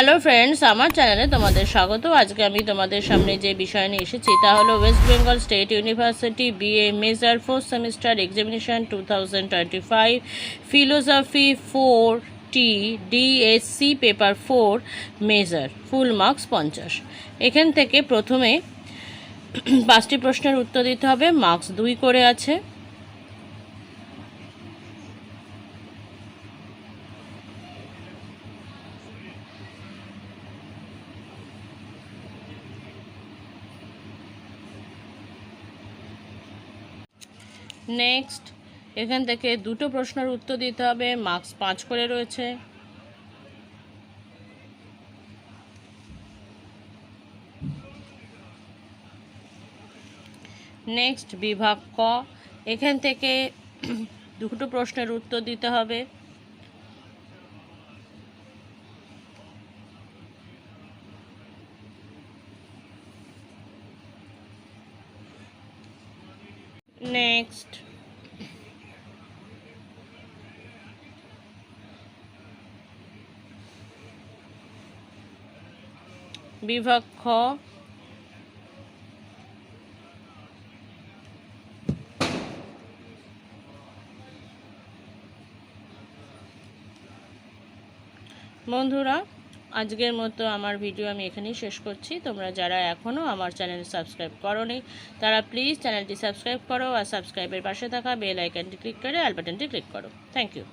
Hello friends, আমার চ্যানেলে তোমাদের স্বাগত। আজকে আমি তোমাদের সামনে যে বিষয় নিয়ে এসেছি তা হলো West Bengal state university BA major 4th semester examination 2025 philosophy 4টি DSC paper 4 major, full marks 50। এখান থেকে প্রথমে 5টি প্রশ্নের উত্তর দিতে হবে, মার্কস 2 করে আছে। নেক্সট এখান থেকে 2টো প্রশ্নের উত্তর দিতে হবে, মার্কস 5 করে রয়েছে। নেক্সট বিভাগ ক, এখান থেকে 2টো প্রশ্নের উত্তর দিতে হবে। নেক্সট বিভাগ খ, বন্ধুরা আজকের মতো আমার ভিডিও আমি এখানেই শেষ করছি। তোমরা যারা এখনও আমার চ্যানেল সাবস্ক্রাইব করোনি তারা প্লিজ চ্যানেলটি সাবস্ক্রাইব করো আর সাবস্ক্রাইবের পাশে থাকা বেল আইকনটি ক্লিক করে অল বাটনটি ক্লিক করো। Thank you.